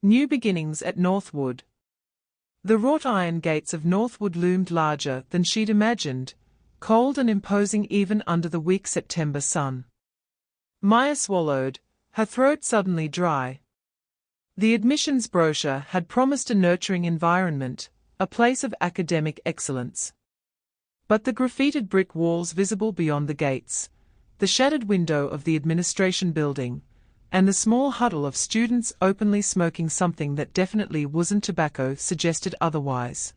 New beginnings at Northwood. The wrought iron gates of Northwood loomed larger than she'd imagined, cold and imposing even under the weak September sun. Maya swallowed, her throat suddenly dry. The admissions brochure had promised a nurturing environment, a place of academic excellence. But the graffitied brick walls visible beyond the gates, the shattered window of the administration building, and the small huddle of students openly smoking something that definitely wasn't tobacco suggested otherwise.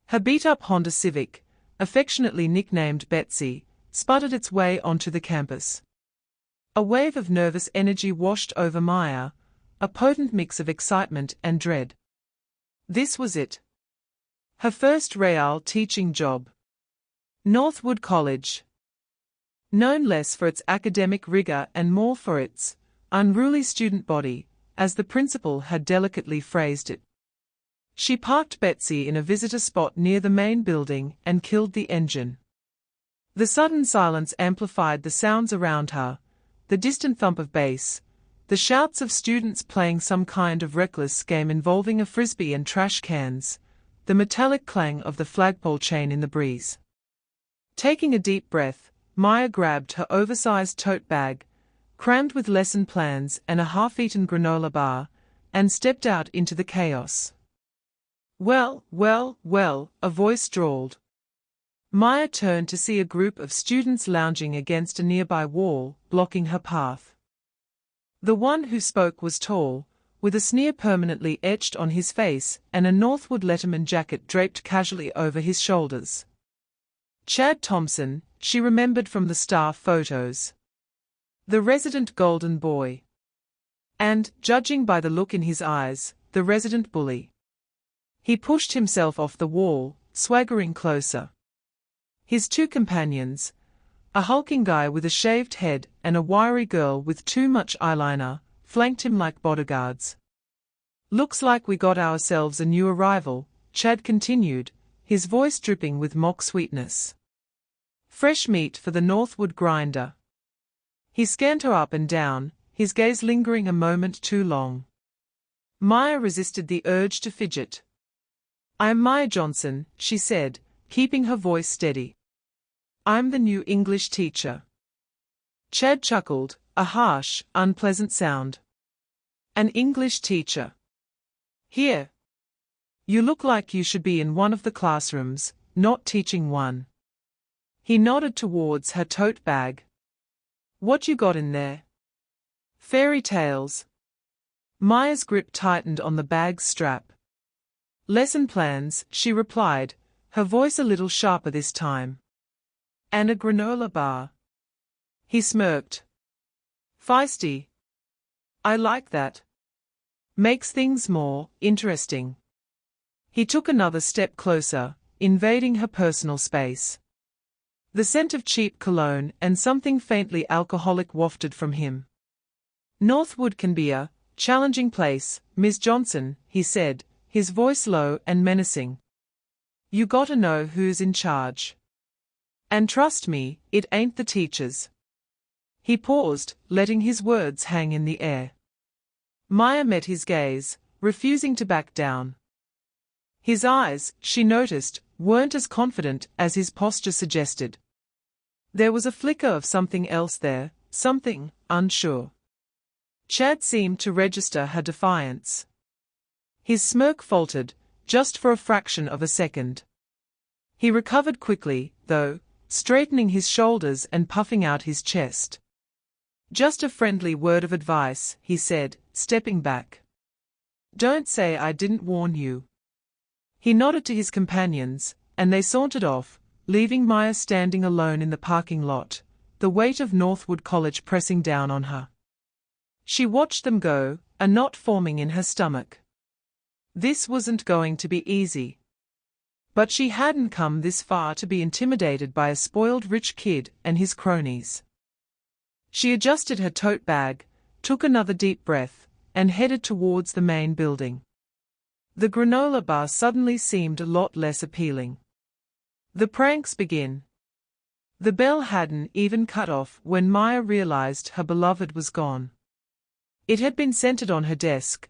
Her beat-up Honda Civic, affectionately nicknamed Betsy, sputtered its way onto the campus. A wave of nervous energy washed over Maya, a potent mix of excitement and dread. This was it. Her first real teaching job. Northwood College. Known less for its academic rigor and more for its unruly student body, as the principal had delicately phrased it. She parked Betsy in a visitor spot near the main building and killed the engine. The sudden silence amplified the sounds around her, the distant thump of bass, the shouts of students playing some kind of reckless game involving a frisbee and trash cans, the metallic clang of the flagpole chain in the breeze. Taking a deep breath, Maya grabbed her oversized tote bag, crammed with lesson plans and a half-eaten granola bar, and stepped out into the chaos. Well, a voice drawled. Maya turned to see a group of students lounging against a nearby wall, blocking her path. The one who spoke was tall, with a sneer permanently etched on his face and a Northwood Letterman jacket draped casually over his shoulders. Chad Thompson, she remembered from the staff photos. The resident golden boy. And, judging by the look in his eyes, the resident bully. He pushed himself off the wall, swaggering closer. His two companions, a hulking guy with a shaved head and a wiry girl with too much eyeliner, flanked him like bodyguards. Looks like we got ourselves a new arrival, Chad continued, his voice dripping with mock sweetness. Fresh meat for the Northwood grinder. He scanned her up and down, his gaze lingering a moment too long. Maya resisted the urge to fidget. "I'm Maya Johnson," she said, keeping her voice steady. "I'm the new English teacher." Chad chuckled, a harsh, unpleasant sound. "An English teacher? Here. You look like you should be in one of the classrooms, not teaching one." He nodded towards her tote bag. "What you got in there?" "Fairy tales." Maya's grip tightened on the bag's strap. "Lesson plans," she replied, her voice a little sharper this time. "And a granola bar." He smirked. "Feisty. I like that. Makes things more interesting." He took another step closer, invading her personal space. The scent of cheap cologne and something faintly alcoholic wafted from him. "Northwood can be a challenging place, Miss Johnson," he said, his voice low and menacing. "You gotta know who's in charge. And trust me, it ain't the teachers." He paused, letting his words hang in the air. Maya met his gaze, refusing to back down. His eyes, she noticed, weren't as confident as his posture suggested. There was a flicker of something else there, something unsure. Chad seemed to register her defiance. His smirk faltered, just for a fraction of a second. He recovered quickly, though, straightening his shoulders and puffing out his chest. "Just a friendly word of advice," he said, stepping back. "Don't say I didn't warn you." He nodded to his companions, and they sauntered off, leaving Maya standing alone in the parking lot, the weight of Northwood College pressing down on her. She watched them go, a knot forming in her stomach. This wasn't going to be easy. But she hadn't come this far to be intimidated by a spoiled rich kid and his cronies. She adjusted her tote bag, took another deep breath, and headed towards the main building. The granola bar suddenly seemed a lot less appealing. The pranks begin. The bell hadn't even cut off when Maya realized her beloved was gone. It had been centered on her desk,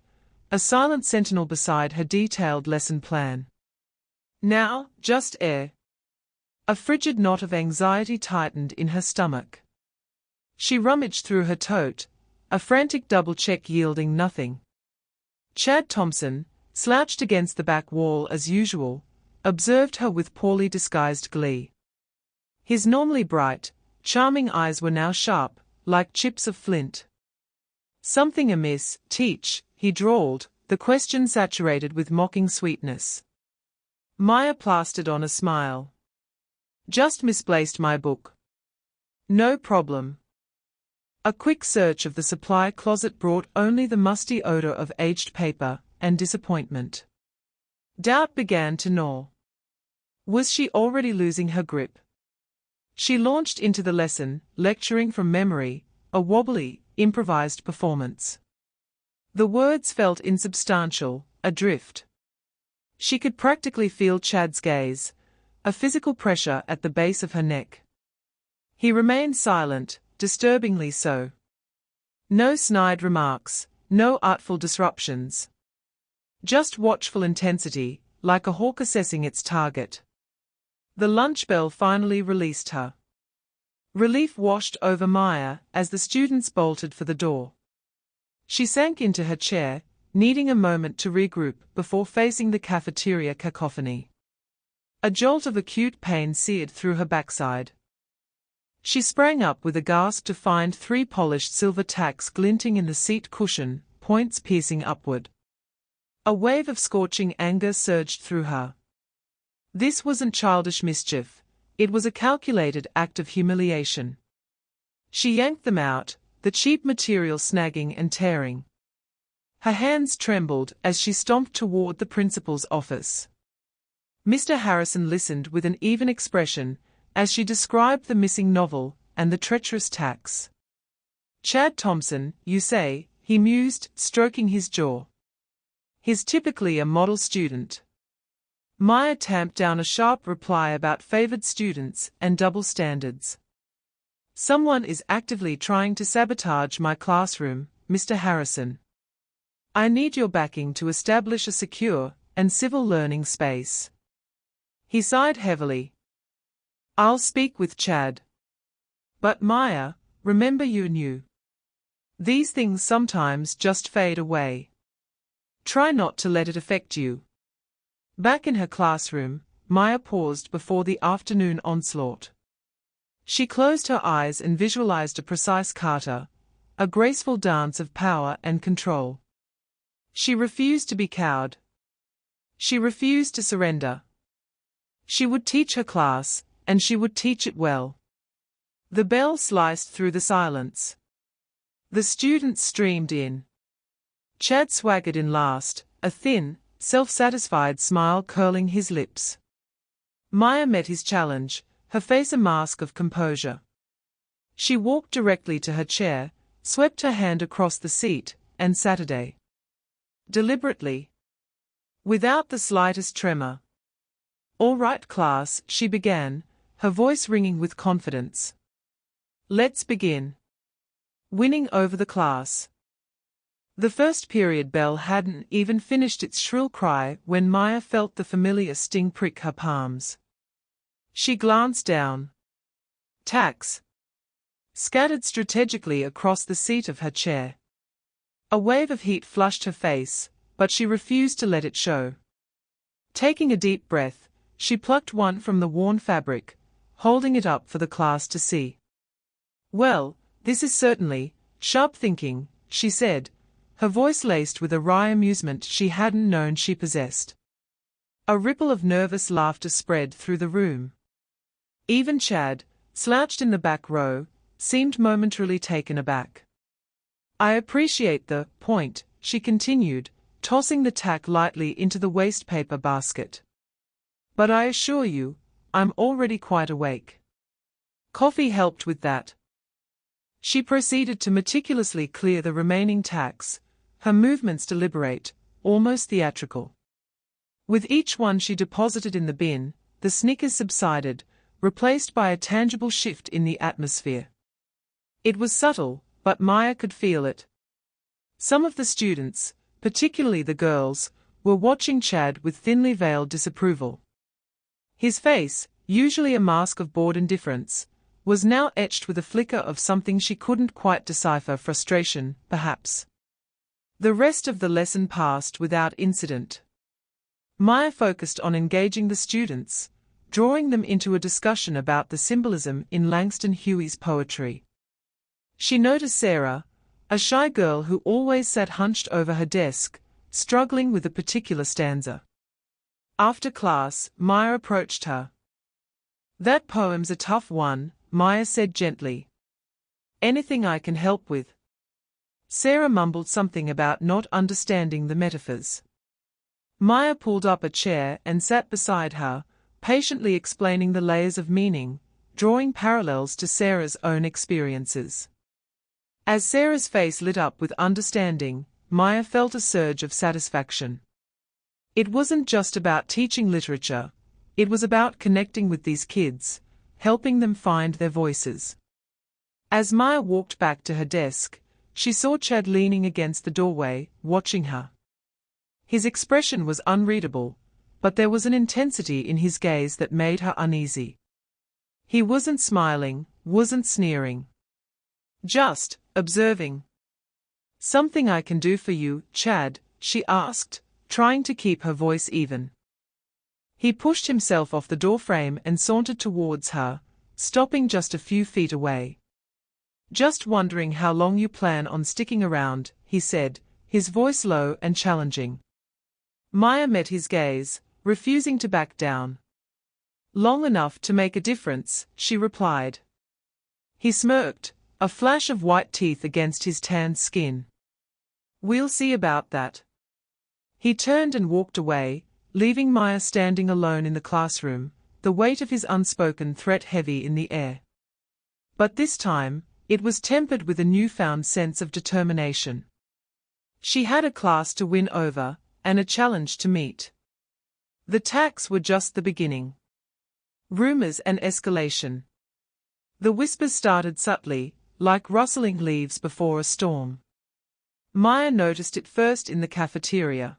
A silent sentinel beside her detailed lesson plan. Now, just air. A frigid knot of anxiety tightened in her stomach. She rummaged through her tote, a frantic double-check yielding nothing. Chad Thompson, slouched against the back wall as usual, observed her with poorly disguised glee. His normally bright, charming eyes were now sharp, like chips of flint. "Something amiss, Teach," he drawled, the question saturated with mocking sweetness. Maya plastered on a smile. "Just misplaced my book." "No problem." A quick search of the supply closet brought only the musty odor of aged paper and disappointment. Doubt began to gnaw. Was she already losing her grip? She launched into the lesson, lecturing from memory, a wobbly, improvised performance. The words felt insubstantial, adrift. She could practically feel Chad's gaze, a physical pressure at the base of her neck. He remained silent, disturbingly so. No snide remarks, no artful disruptions. Just watchful intensity, like a hawk assessing its target. The lunch bell finally released her. Relief washed over Maya as the students bolted for the door. She sank into her chair, needing a moment to regroup before facing the cafeteria cacophony. A jolt of acute pain seared through her backside. She sprang up with a gasp to find 3 polished silver tacks glinting in the seat cushion, points piercing upward. A wave of scorching anger surged through her. This wasn't childish mischief, it was a calculated act of humiliation. She yanked them out, the cheap material snagging and tearing. Her hands trembled as she stomped toward the principal's office. Mr. Harrison listened with an even expression as she described the missing novel and the treacherous tacks. "Chad Thompson, you say," he mused, stroking his jaw. "He's typically a model student." Maya tamped down a sharp reply about favored students and double standards. "Someone is actively trying to sabotage my classroom, Mr. Harrison. I need your backing to establish a secure and civil learning space." He sighed heavily. "I'll speak with Chad. But Maya, remember you knew. These things sometimes just fade away. Try not to let it affect you." Back in her classroom, Maya paused before the afternoon onslaught. She closed her eyes and visualized a precise kata, a graceful dance of power and control. She refused to be cowed. She refused to surrender. She would teach her class, and she would teach it well. The bell sliced through the silence. The students streamed in. Chad swaggered in last, a thin, self-satisfied smile curling his lips. Maya met his challenge, her face a mask of composure. She walked directly to her chair, swept her hand across the seat, and Saturday. Deliberately. Without the slightest tremor. "All right, class," she began, her voice ringing with confidence. "Let's begin. Winning over the class." The first period bell hadn't even finished its shrill cry when Maya felt the familiar sting prick her palms. She glanced down. Tacks. Scattered strategically across the seat of her chair. A wave of heat flushed her face, but she refused to let it show. Taking a deep breath, she plucked one from the worn fabric, holding it up for the class to see. "Well, this is certainly sharp thinking," she said, her voice laced with a wry amusement she hadn't known she possessed. A ripple of nervous laughter spread through the room. Even Chad, slouched in the back row, seemed momentarily taken aback. "I appreciate the point," she continued, tossing the tack lightly into the wastepaper basket. "But I assure you, I'm already quite awake. Coffee helped with that." She proceeded to meticulously clear the remaining tacks, her movements deliberate, almost theatrical. With each one she deposited in the bin, the snickers subsided, replaced by a tangible shift in the atmosphere. It was subtle, but Maya could feel it. Some of the students, particularly the girls, were watching Chad with thinly veiled disapproval. His face, usually a mask of bored indifference, was now etched with a flicker of something she couldn't quite decipher, frustration, perhaps. The rest of the lesson passed without incident. Maya focused on engaging the students, drawing them into a discussion about the symbolism in Langston Hughes' poetry. She noticed Sarah, a shy girl who always sat hunched over her desk, struggling with a particular stanza. After class, Maya approached her. "That poem's a tough one," Maya said gently. "Anything I can help with?" Sarah mumbled something about not understanding the metaphors. Maya pulled up a chair and sat beside her, patiently explaining the layers of meaning, drawing parallels to Sarah's own experiences. As Sarah's face lit up with understanding, Maya felt a surge of satisfaction. It wasn't just about teaching literature, it was about connecting with these kids, helping them find their voices. As Maya walked back to her desk, she saw Chad leaning against the doorway, watching her. His expression was unreadable, but there was an intensity in his gaze that made her uneasy. He wasn't smiling, wasn't sneering. Just observing. "Something I can do for you, Chad?" she asked, trying to keep her voice even. He pushed himself off the doorframe and sauntered towards her, stopping just a few feet away. "Just wondering how long you plan on sticking around," he said, his voice low and challenging. Maya met his gaze, refusing to back down. "Long enough to make a difference," she replied. He smirked, a flash of white teeth against his tanned skin. "We'll see about that." He turned and walked away, leaving Maya standing alone in the classroom, the weight of his unspoken threat heavy in the air. But this time, it was tempered with a newfound sense of determination. She had a class to win over, and a challenge to meet. The attacks were just the beginning. Rumors and escalation. The whispers started subtly, like rustling leaves before a storm. Maya noticed it first in the cafeteria.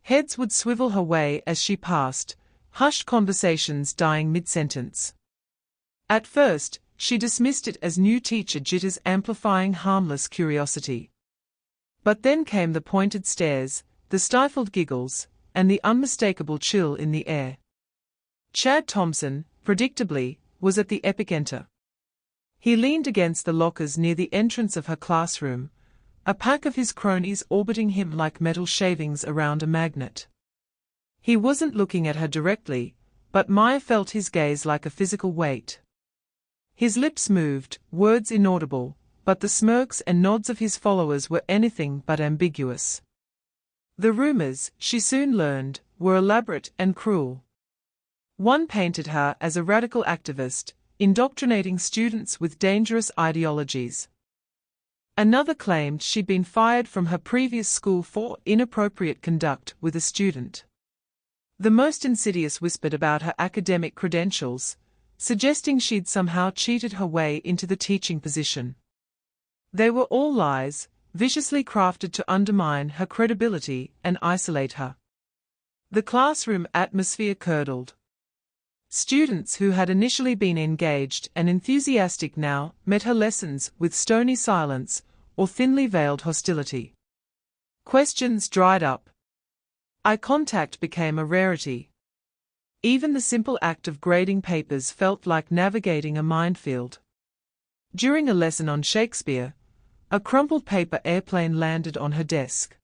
Heads would swivel her way as she passed, hushed conversations dying mid-sentence. At first, she dismissed it as new teacher jitters amplifying harmless curiosity. But then came the pointed stares, the stifled giggles, and the unmistakable chill in the air. Chad Thompson, predictably, was at the epicenter. He leaned against the lockers near the entrance of her classroom, a pack of his cronies orbiting him like metal shavings around a magnet. He wasn't looking at her directly, but Maya felt his gaze like a physical weight. His lips moved, words inaudible, but the smirks and nods of his followers were anything but ambiguous. The rumors, she soon learned, were elaborate and cruel. One painted her as a radical activist, indoctrinating students with dangerous ideologies. Another claimed she'd been fired from her previous school for inappropriate conduct with a student. The most insidious whispered about her academic credentials, suggesting she'd somehow cheated her way into the teaching position. They were all lies, viciously crafted to undermine her credibility and isolate her. The classroom atmosphere curdled. Students who had initially been engaged and enthusiastic now met her lessons with stony silence or thinly veiled hostility. Questions dried up. Eye contact became a rarity. Even the simple act of grading papers felt like navigating a minefield. During a lesson on Shakespeare, a crumpled paper airplane landed on her desk.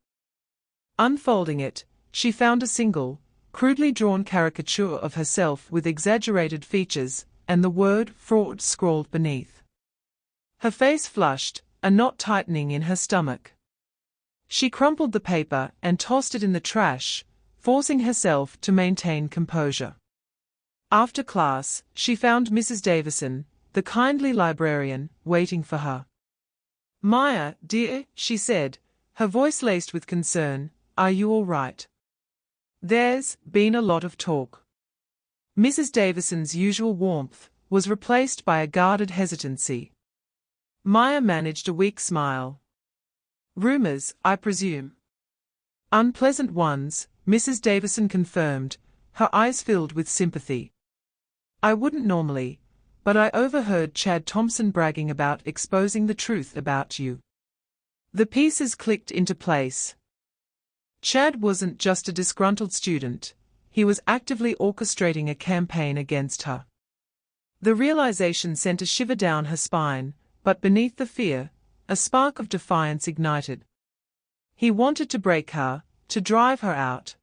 Unfolding it, she found a single, crudely drawn caricature of herself with exaggerated features, and the word fraud scrawled beneath. Her face flushed, a knot tightening in her stomach. She crumpled the paper and tossed it in the trash, forcing herself to maintain composure. After class, she found Mrs. Davison, the kindly librarian, waiting for her. "Maya, dear," she said, her voice laced with concern, "are you all right? There's been a lot of talk." Mrs. Davison's usual warmth was replaced by a guarded hesitancy. Maya managed a weak smile. "Rumors, I presume." Unpleasant ones, Mrs. Davison confirmed, her eyes filled with sympathy. I wouldn't normally, but I overheard Chad Thompson bragging about exposing the truth about you. The pieces clicked into place. Chad wasn't just a disgruntled student, he was actively orchestrating a campaign against her. The realization sent a shiver down her spine, but beneath the fear, a spark of defiance ignited. He wanted to break her, to drive her out.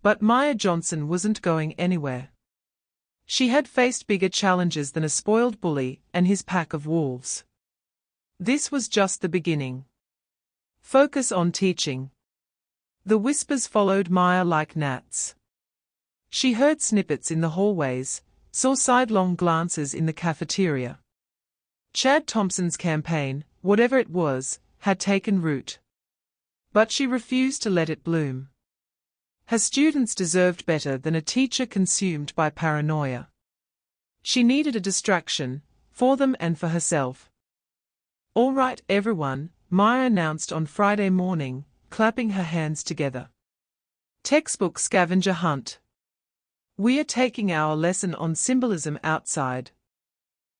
But Maya Johnson wasn't going anywhere. She had faced bigger challenges than a spoiled bully and his pack of wolves. This was just the beginning. Focus on teaching. The whispers followed Maya like gnats. She heard snippets in the hallways, saw sidelong glances in the cafeteria. Chad Thompson's campaign, whatever it was, had taken root. But she refused to let it bloom. Her students deserved better than a teacher consumed by paranoia. She needed a distraction, for them and for herself. All right, everyone, Maya announced on Friday morning, clapping her hands together. Textbook scavenger hunt. We are taking our lesson on symbolism outside.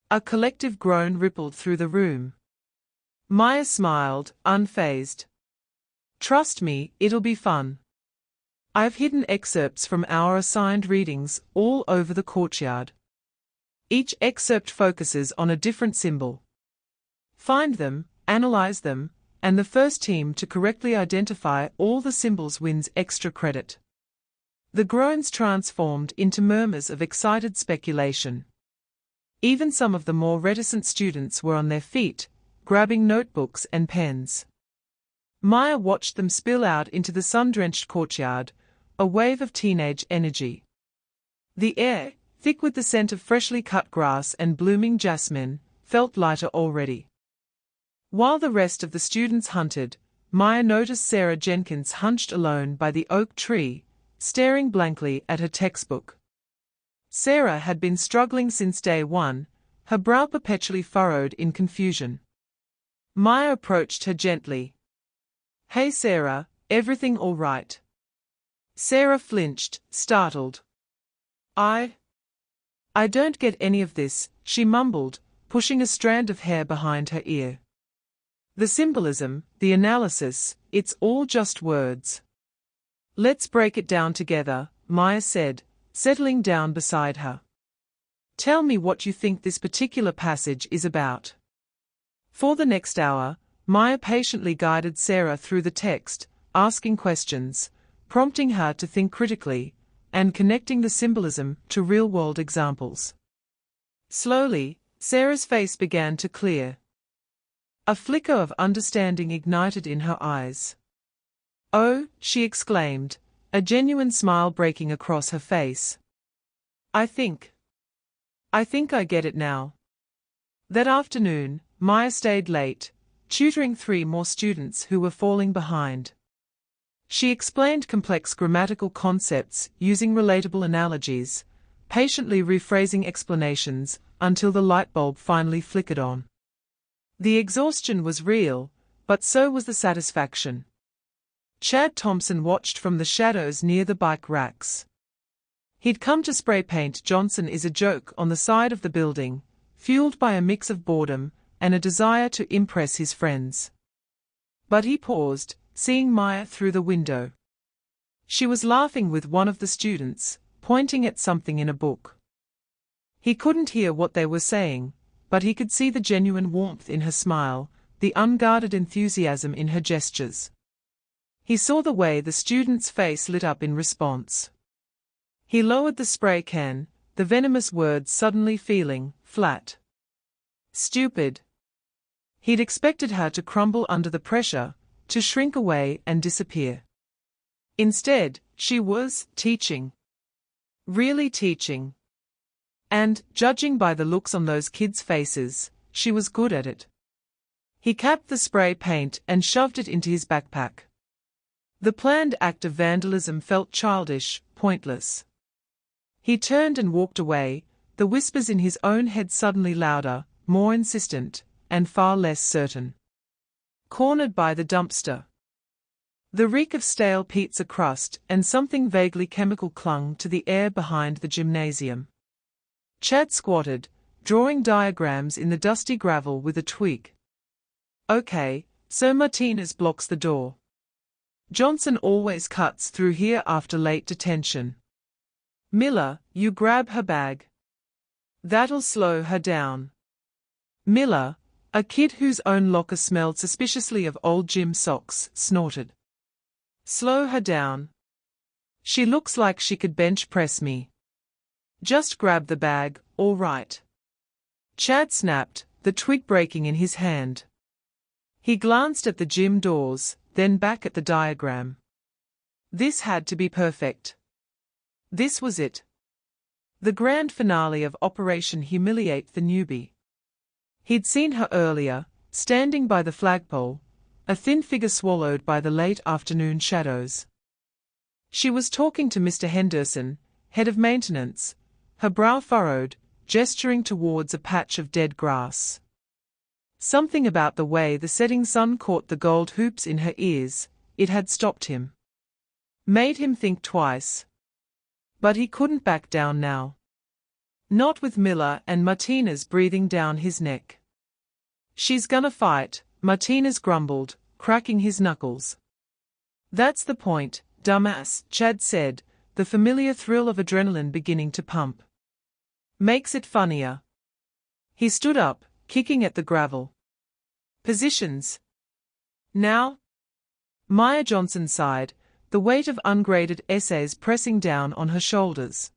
A collective groan rippled through the room. Maya smiled, unfazed. Trust me, it'll be fun. I've hidden excerpts from our assigned readings all over the courtyard. Each excerpt focuses on a different symbol. Find them, analyze them, and the first team to correctly identify all the symbols wins extra credit. The groans transformed into murmurs of excited speculation. Even some of the more reticent students were on their feet, grabbing notebooks and pens. Maya watched them spill out into the sun-drenched courtyard, a wave of teenage energy. The air, thick with the scent of freshly cut grass and blooming jasmine, felt lighter already. While the rest of the students hunted, Maya noticed Sarah Jenkins hunched alone by the oak tree, staring blankly at her textbook. Sarah had been struggling since day one, her brow perpetually furrowed in confusion. Maya approached her gently. Hey Sarah, everything all right? Sarah flinched, startled. I don't get any of this, she mumbled, pushing a strand of hair behind her ear. The symbolism, the analysis, it's all just words. Let's break it down together, Maya said, settling down beside her. Tell me what you think this particular passage is about. For the next hour, Maya patiently guided Sarah through the text, asking questions, prompting her to think critically, and connecting the symbolism to real-world examples. Slowly, Sarah's face began to clear. A flicker of understanding ignited in her eyes. Oh, she exclaimed, a genuine smile breaking across her face. I think I get it now. That afternoon, Maya stayed late, tutoring 3 more students who were falling behind. She explained complex grammatical concepts using relatable analogies, patiently rephrasing explanations until the light bulb finally flickered on. The exhaustion was real, but so was the satisfaction. Chad Thompson watched from the shadows near the bike racks. He'd come to spray paint Johnson is a joke on the side of the building, fueled by a mix of boredom and a desire to impress his friends. But he paused, seeing Maya through the window. She was laughing with one of the students, pointing at something in a book. He couldn't hear what they were saying, but he could see the genuine warmth in her smile, the unguarded enthusiasm in her gestures. He saw the way the student's face lit up in response. He lowered the spray can, the venomous words suddenly feeling flat. Stupid. He'd expected her to crumble under the pressure, to shrink away and disappear. Instead, she was teaching. Really teaching. And, judging by the looks on those kids' faces, she was good at it. He capped the spray paint and shoved it into his backpack. The planned act of vandalism felt childish, pointless. He turned and walked away, the whispers in his own head suddenly louder, more insistent, and far less certain. Cornered by the dumpster. The reek of stale pizza crust and something vaguely chemical clung to the air behind the gymnasium. Chad squatted, drawing diagrams in the dusty gravel with a twig. Okay, so Martinez blocks the door. Johnson always cuts through here after late detention. Miller, you grab her bag. That'll slow her down. Miller, a kid whose own locker smelled suspiciously of old gym socks, snorted. Slow her down. She looks like she could bench press me. Just grab the bag, all right. Chad snapped, the twig breaking in his hand. He glanced at the gym doors, then back at the diagram. This had to be perfect. This was it. The grand finale of Operation Humiliate the Newbie. He'd seen her earlier, standing by the flagpole, a thin figure swallowed by the late afternoon shadows. She was talking to Mr. Henderson, head of maintenance, her brow furrowed, gesturing towards a patch of dead grass. Something about the way the setting sun caught the gold hoops in her ears, it had stopped him. Made him think twice. But he couldn't back down now. Not with Miller and Martinez breathing down his neck. She's gonna fight, Martinez grumbled, cracking his knuckles. That's the point, dumbass, Chad said, the familiar thrill of adrenaline beginning to pump. Makes it funnier. He stood up, kicking at the gravel. Positions. Now? Maya Johnson sighed, the weight of ungraded essays pressing down on her shoulders.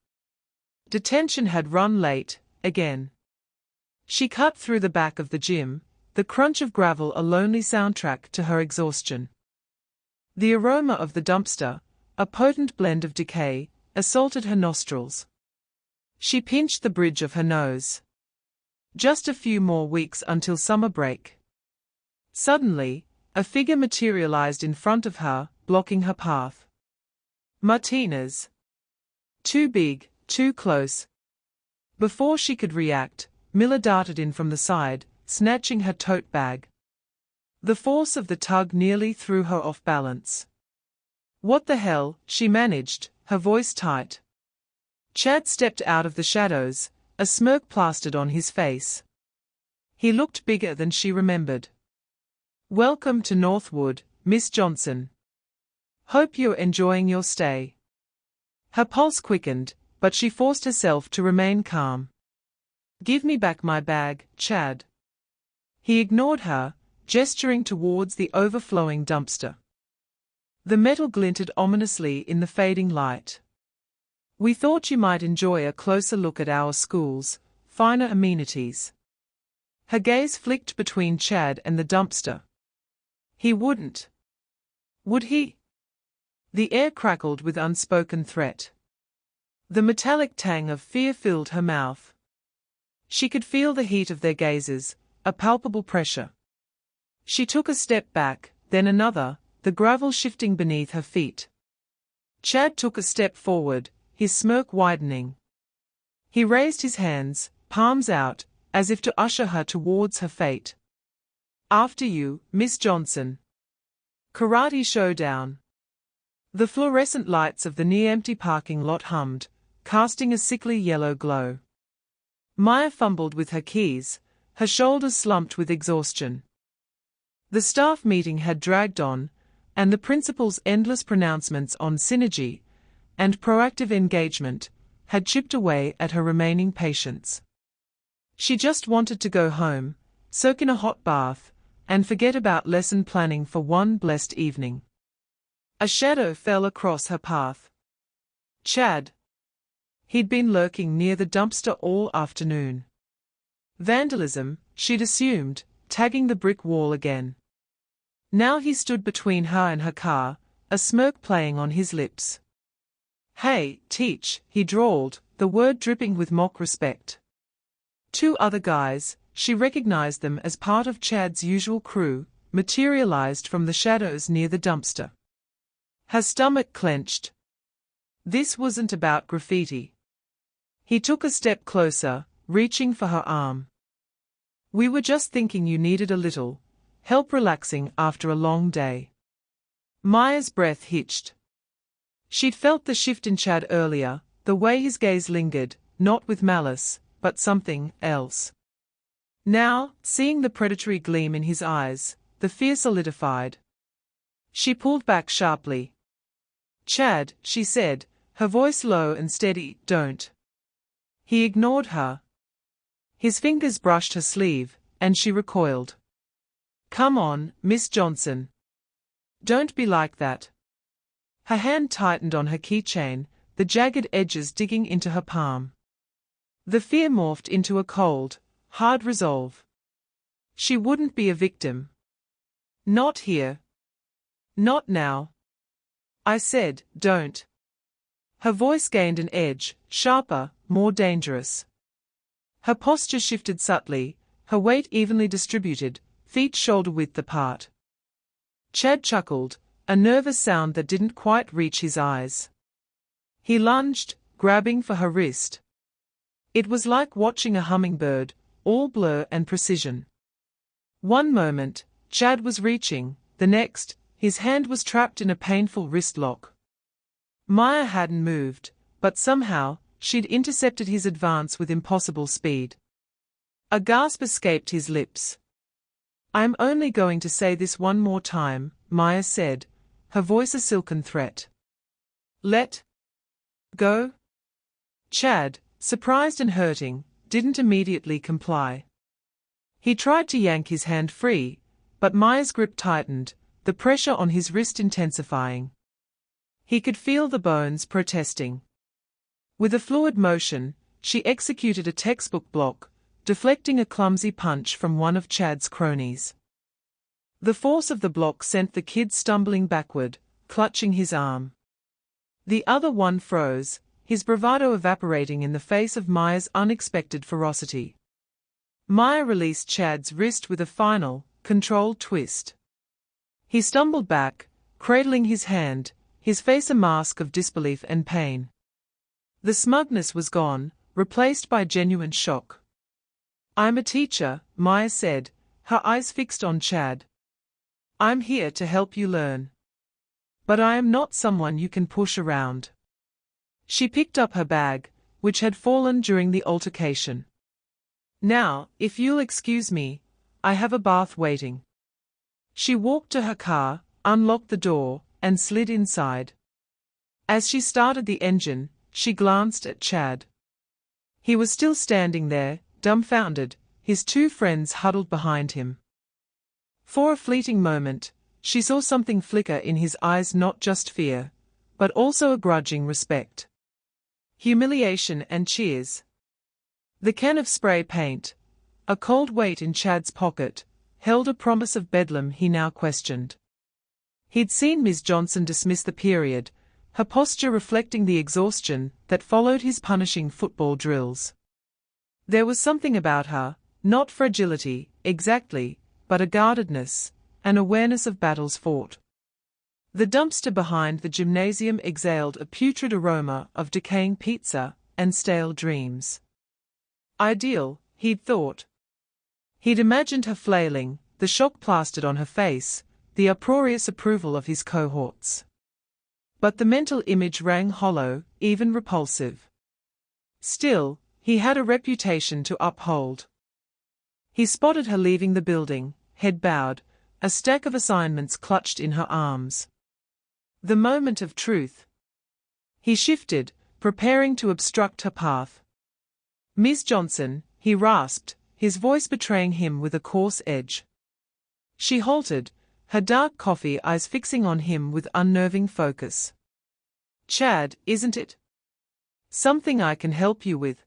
Detention had run late, again. She cut through the back of the gym, the crunch of gravel a lonely soundtrack to her exhaustion. The aroma of the dumpster, a potent blend of decay, assaulted her nostrils. She pinched the bridge of her nose. Just a few more weeks until summer break. Suddenly, a figure materialized in front of her, blocking her path. Martinez. Too big, too close. Before she could react, Miller darted in from the side, snatching her tote bag. The force of the tug nearly threw her off balance. What the hell, she managed, her voice tight. Chad stepped out of the shadows, a smirk plastered on his face. He looked bigger than she remembered. Welcome to Northwood, Miss Johnson. Hope you're enjoying your stay. Her pulse quickened, but she forced herself to remain calm. Give me back my bag, Chad. He ignored her, gesturing towards the overflowing dumpster. The metal glinted ominously in the fading light. We thought you might enjoy a closer look at our school's finer amenities. Her gaze flicked between Chad and the dumpster. He wouldn't. Would he? The air crackled with unspoken threat. The metallic tang of fear filled her mouth. She could feel the heat of their gazes, a palpable pressure. She took a step back, then another, the gravel shifting beneath her feet. Chad took a step forward, his smirk widening. He raised his hands, palms out, as if to usher her towards her fate. After you, Miss Johnson. Karate Showdown. The fluorescent lights of the near-empty parking lot hummed, casting a sickly yellow glow. Maya fumbled with her keys, her shoulders slumped with exhaustion. The staff meeting had dragged on, and the principal's endless pronouncements on synergy and proactive engagement had chipped away at her remaining patience. She just wanted to go home, soak in a hot bath, and forget about lesson planning for one blessed evening. A shadow fell across her path. Chad. He'd been lurking near the dumpster all afternoon. Vandalism, she'd assumed, tagging the brick wall again. Now he stood between her and her car, a smirk playing on his lips. Hey, Teach, he drawled, the word dripping with mock respect. Two other guys, she recognized them as part of Chad's usual crew, materialized from the shadows near the dumpster. Her stomach clenched. This wasn't about graffiti. He took a step closer, reaching for her arm. We were just thinking you needed a little help relaxing after a long day. Maya's breath hitched. She'd felt the shift in Chad earlier, the way his gaze lingered, not with malice, but something else. Now, seeing the predatory gleam in his eyes, the fear solidified. She pulled back sharply. "Chad," she said, her voice low and steady, "don't." He ignored her. His fingers brushed her sleeve, and she recoiled. "Come on, Miss Johnson. Don't be like that." Her hand tightened on her keychain, the jagged edges digging into her palm. The fear morphed into a cold, hard resolve. She wouldn't be a victim. Not here. Not now. "I said, don't." Her voice gained an edge, sharper, more dangerous. Her posture shifted subtly, her weight evenly distributed, feet shoulder-width apart. Chad chuckled, a nervous sound that didn't quite reach his eyes. He lunged, grabbing for her wrist. It was like watching a hummingbird, all blur and precision. One moment, Chad was reaching, the next, his hand was trapped in a painful wrist lock. Maya hadn't moved, but somehow, she'd intercepted his advance with impossible speed. A gasp escaped his lips. "I'm only going to say this one more time," Maya said, her voice a silken threat. "Let go." Chad, surprised and hurting, didn't immediately comply. He tried to yank his hand free, but Maya's grip tightened, the pressure on his wrist intensifying. He could feel the bones protesting. With a fluid motion, she executed a textbook block, deflecting a clumsy punch from one of Chad's cronies. The force of the block sent the kid stumbling backward, clutching his arm. The other one froze, his bravado evaporating in the face of Maya's unexpected ferocity. Maya released Chad's wrist with a final, controlled twist. He stumbled back, cradling his hand, his face a mask of disbelief and pain. The smugness was gone, replaced by genuine shock. "I'm a teacher," Maya said, her eyes fixed on Chad. "I'm here to help you learn. But I am not someone you can push around." She picked up her bag, which had fallen during the altercation. "Now, if you'll excuse me, I have a bath waiting." She walked to her car, unlocked the door, and slid inside. As she started the engine, she glanced at Chad. He was still standing there, dumbfounded, his two friends huddled behind him. For a fleeting moment, she saw something flicker in his eyes, not just fear, but also a grudging respect. Humiliation and cheers. The can of spray paint, a cold weight in Chad's pocket, held a promise of bedlam he now questioned. He'd seen Ms. Johnson dismiss the period, her posture reflecting the exhaustion that followed his punishing football drills. There was something about her, not fragility, exactly, but a guardedness, an awareness of battles fought. The dumpster behind the gymnasium exhaled a putrid aroma of decaying pizza and stale dreams. Ideal, he'd thought. He'd imagined her flailing, the shock plastered on her face, the uproarious approval of his cohorts. But the mental image rang hollow, even repulsive. Still, he had a reputation to uphold. He spotted her leaving the building, head bowed, a stack of assignments clutched in her arms. The moment of truth. He shifted, preparing to obstruct her path. "Miss Johnson," he rasped, his voice betraying him with a coarse edge. She halted, her dark coffee eyes fixing on him with unnerving focus. "Chad, isn't it? Something I can help you with?"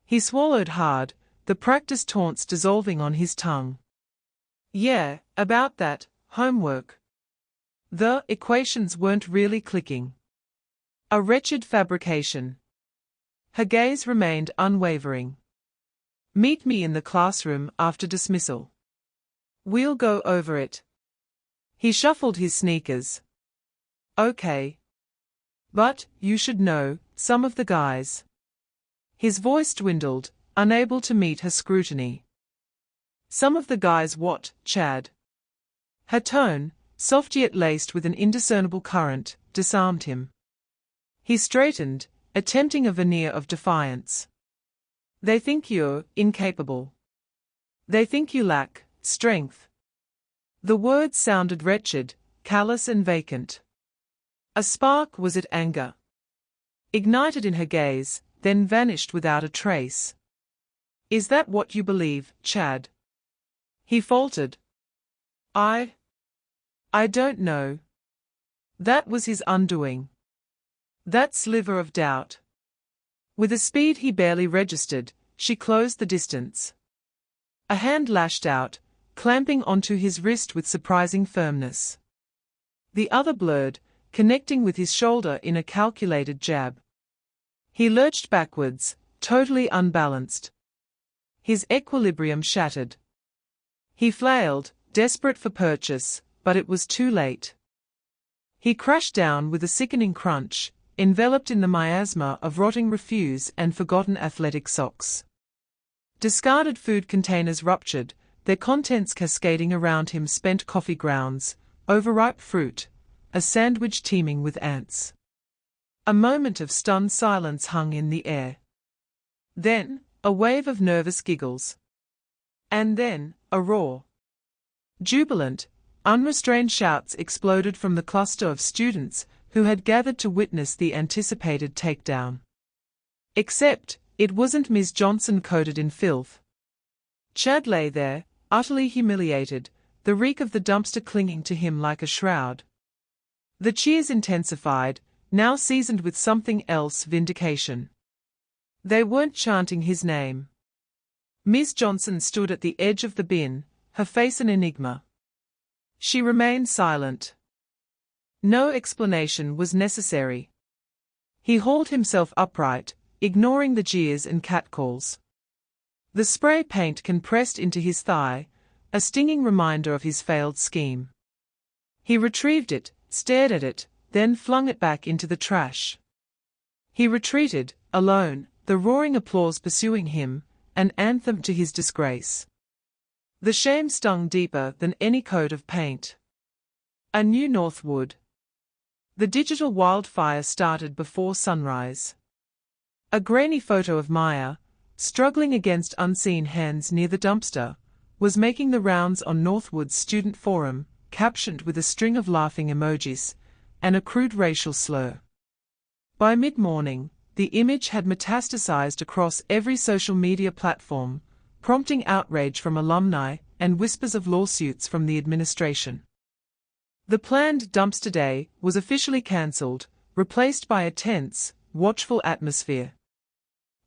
He swallowed hard, the practiced taunts dissolving on his tongue. "Yeah, about that homework." The equations weren't really clicking. A wretched fabrication. Her gaze remained unwavering. "Meet me in the classroom after dismissal. We'll go over it." He shuffled his sneakers. "Okay. But, you should know, some of the guys." His voice dwindled, unable to meet her scrutiny. "Some of the guys what, Chad?" Her tone, soft yet laced with an indiscernible current, disarmed him. He straightened, attempting a veneer of defiance. They think you're incapable. They think you lack strength. The words sounded wretched, callous and vacant. A spark was it anger? Ignited in her gaze, then vanished without a trace. Is that what you believe, Chad? He faltered. I don't know. That was his undoing. That sliver of doubt. With a speed he barely registered, she closed the distance. A hand lashed out, clamping onto his wrist with surprising firmness. The other blurred, connecting with his shoulder in a calculated jab. He lurched backwards, totally unbalanced. His equilibrium shattered. He flailed, desperate for purchase, but it was too late. He crashed down with a sickening crunch, enveloped in the miasma of rotting refuse and forgotten athletic socks. Discarded food containers ruptured, their contents cascading around him, spent coffee grounds, overripe fruit, a sandwich teeming with ants. A moment of stunned silence hung in the air. Then, a wave of nervous giggles. And then, a roar. Jubilant, unrestrained shouts exploded from the cluster of students who had gathered to witness the anticipated takedown. Except, it wasn't Ms. Johnson coated in filth. Chad lay there, utterly humiliated, the reek of the dumpster clinging to him like a shroud. The cheers intensified, now seasoned with something else, vindication. They weren't chanting his name. Ms. Johnson stood at the edge of the bin, her face an enigma. She remained silent. No explanation was necessary. He hauled himself upright, ignoring the jeers and catcalls. The spray paint compressed into his thigh, a stinging reminder of his failed scheme. He retrieved it, stared at it, then flung it back into the trash. He retreated, alone, the roaring applause pursuing him, an anthem to his disgrace. The shame stung deeper than any coat of paint. A new Northwood. The digital wildfire started before sunrise. A grainy photo of Maya, struggling against unseen hands near the dumpster, was making the rounds on Northwood's student forum, captioned with a string of laughing emojis and a crude racial slur. By mid-morning, the image had metastasized across every social media platform, prompting outrage from alumni and whispers of lawsuits from the administration. The planned dumpster day was officially cancelled, replaced by a tense, watchful atmosphere.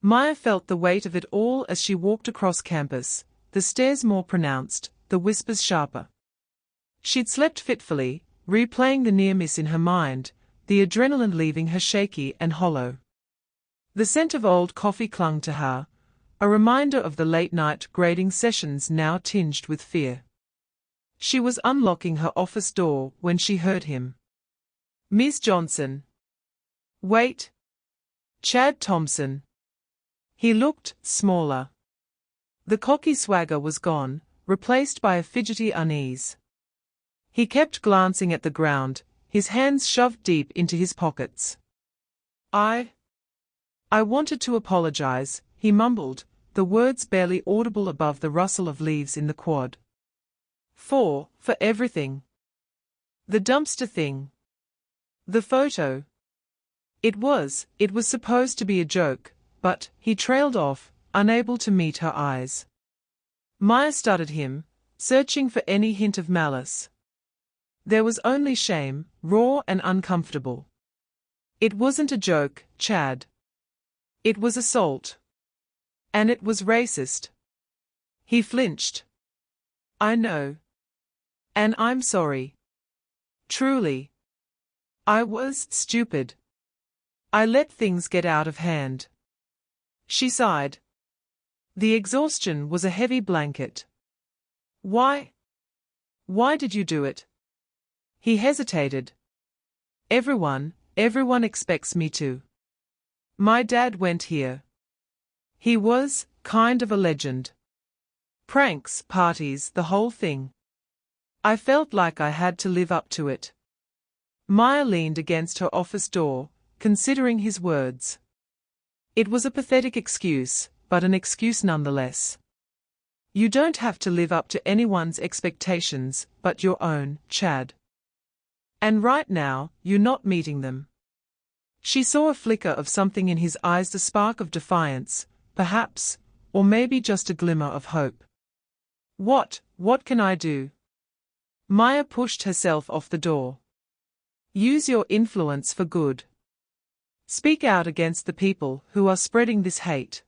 Maya felt the weight of it all as she walked across campus, the stares more pronounced, the whispers sharper. She'd slept fitfully, replaying the near miss in her mind, the adrenaline leaving her shaky and hollow. The scent of old coffee clung to her, a reminder of the late-night grading sessions now tinged with fear. She was unlocking her office door when she heard him. Ms. Johnson. Wait. Chad Thompson. He looked smaller. The cocky swagger was gone, replaced by a fidgety unease. He kept glancing at the ground, his hands shoved deep into his pockets. I wanted to apologize, he mumbled, the words barely audible above the rustle of leaves in the quad. For everything. The dumpster thing. The photo. It was supposed to be a joke, but he trailed off, unable to meet her eyes. Maya studied him, searching for any hint of malice. There was only shame, raw and uncomfortable. It wasn't a joke, Chad. It was assault. And it was racist. He flinched. I know. And I'm sorry. Truly. I was stupid. I let things get out of hand. She sighed. The exhaustion was a heavy blanket. Why? Why did you do it? He hesitated. Everyone expects me to. My dad went here. He was kind of a legend. Pranks, parties, the whole thing. I felt like I had to live up to it. Maya leaned against her office door, considering his words. It was a pathetic excuse, but an excuse nonetheless. You don't have to live up to anyone's expectations but your own, Chad. And right now, you're not meeting them. She saw a flicker of something in his eyes, the spark of defiance, perhaps, or maybe just a glimmer of hope. What can I do? Maya pushed herself off the door. Use your influence for good. Speak out against the people who are spreading this hate.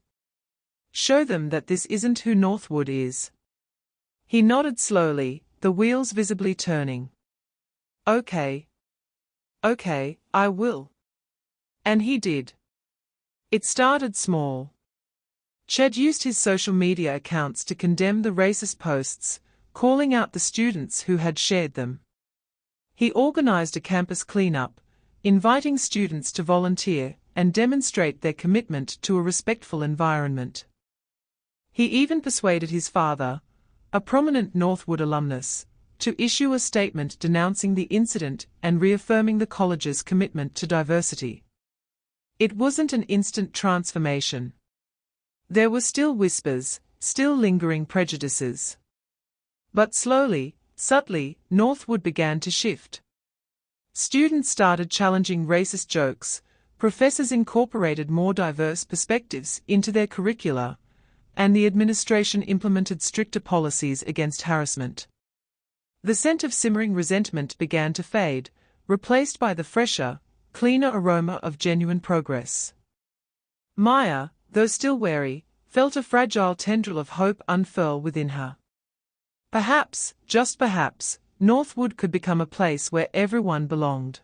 Show them that this isn't who Northwood is. He nodded slowly, the wheels visibly turning. Okay, I will. And he did. It started small. Chad used his social media accounts to condemn the racist posts, calling out the students who had shared them. He organized a campus cleanup, inviting students to volunteer and demonstrate their commitment to a respectful environment. He even persuaded his father, a prominent Northwood alumnus, to issue a statement denouncing the incident and reaffirming the college's commitment to diversity. It wasn't an instant transformation. There were still whispers, still lingering prejudices. But slowly, subtly, Northwood began to shift. Students started challenging racist jokes, professors incorporated more diverse perspectives into their curricula, and the administration implemented stricter policies against harassment. The scent of simmering resentment began to fade, replaced by the fresher, cleaner aroma of genuine progress. Maya, though still wary, felt a fragile tendril of hope unfurl within her. Perhaps, just perhaps, Northwood could become a place where everyone belonged.